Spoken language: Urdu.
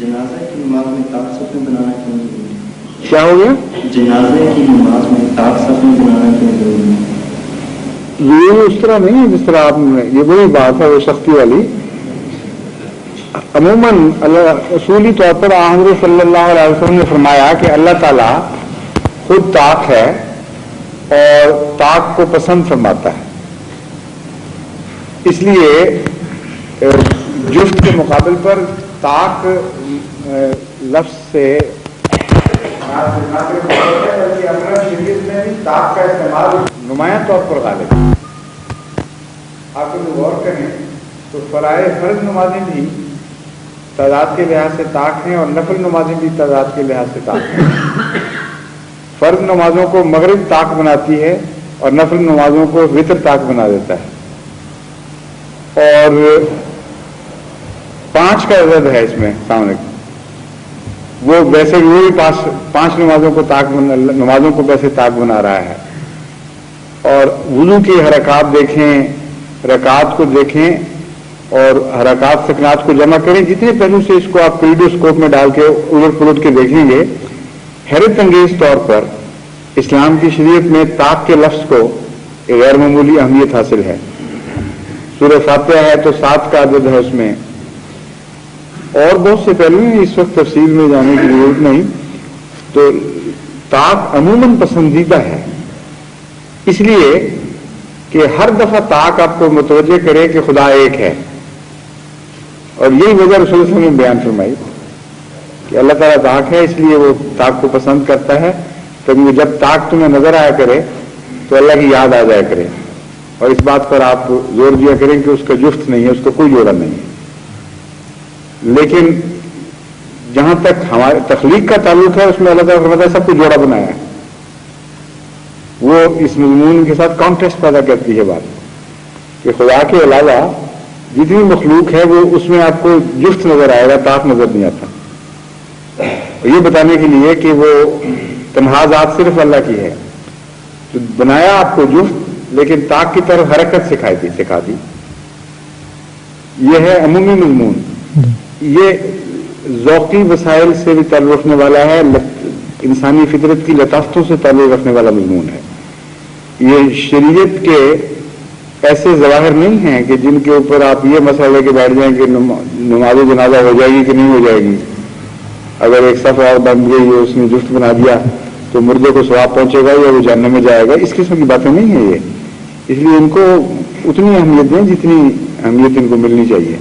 جنازے کی نماز میں طاق صفیں بنانا کیوں ضروری ہے؟ کیا ہو گیا؟ جنازے کی نماز میں طاق صفیں بنانا کیوں ضروری ہے؟ یہ اس طرح نہیں ہے جس طرح آپ نے، یہ وہی بات ہے وہ سختی والی. عموماً اصولی طور پر حضرت صلی اللہ علیہ وسلم نے فرمایا کہ اللہ تعالیٰ خود طاق ہے اور طاق کو پسند فرماتا ہے. اس لیے جفت کے مقابل پر طاق لفظ سے شریعت میں بھی طاق کا استعمال نمایاں طور پر غالب ہے. آپ اگر غور کریں تو فرض نمازیں بھی تعداد کے لحاظ سے طاق ہیں اور نفل نمازیں بھی تعداد کے لحاظ سے طاق ہیں. فرض نمازوں کو مغرب طاق بناتی ہے اور نفل نمازوں کو وتر طاق بنا دیتا ہے. اور 5 کا عدد ہے اس میں سامنے، وہ ویسے بھی 5 نمازوں کو ویسے طاق بنا رہا ہے. اور وضو کی حرکات دیکھیں، رکعات کو دیکھیں اور حرکات سکنات کو جمع کریں. جتنے پہلو سے اس کو آپ پیریڈوسکوپ میں ڈال کے الٹ پلٹ کے دیکھیں گے، حیرت انگیز طور پر اسلام کی شریعت میں طاق کے لفظ کو غیر معمولی اہمیت حاصل ہے. سورہ فاتحہ ہے تو 7 کا عدد ہے اس میں، اور بہت سے پہلو ہیں، اس وقت تفصیل میں جانے کی ضرورت نہیں. تو طاق عموماً پسندیدہ ہے، اس لیے کہ ہر دفعہ طاق آپ کو متوجہ کرے کہ خدا ایک ہے. اور یہی وجہ رسول اللہ صلی اللہ علیہ وسلم نے بیان فرمائی کہ اللہ تعالیٰ طاق ہے، اس لیے وہ طاق کو پسند کرتا ہے. تو جب طاق تمہیں نظر آیا کرے تو اللہ کی یاد آ جایا کرے، اور اس بات پر آپ زور دیا کریں کہ اس کا جفت نہیں ہے، اس کا کوئی جوڑا نہیں ہے. لیکن جہاں تک ہمارے تخلیق کا تعلق ہے، اس میں اللہ تعالیٰ فرماتا ہے سب کو جوڑا بنایا ہے. وہ اس مضمون کے ساتھ کانٹرسٹ پیدا کرتی ہے بات کہ خدا کے علاوہ جتنی مخلوق ہے وہ اس میں آپ کو جفت نظر آئے گا، طاق نظر نہیں آتا. یہ بتانے کے لیے کہ وہ تنہا ذات صرف اللہ کی ہے، تو بنایا آپ کو جفت، لیکن طاق کی طرف حرکت سکھا دی. یہ ہے عمومی مضمون. یہ ذوقی وسائل سے بھی تعلق رکھنے والا ہے، انسانی فطرت کی لطافتوں سے تعلق رکھنے والا مضمون ہے. یہ شریعت کے ایسے ظواہر نہیں ہیں کہ جن کے اوپر آپ یہ مسئلہ لے کے بیٹھ جائیں کہ نماز جنازہ ہو جائے گی کہ نہیں ہو جائے گی. اگر ایک صف اور بن گئی ہے، اس نے جفت بنا دیا تو مردے کو ثواب پہنچے گا یا وہ جہنم میں جائے گا. اس قسم کی باتیں نہیں ہیں یہ. اس لیے ان کو اتنی اہمیت دیں جتنی اہمیت ان کو ملنی چاہیے.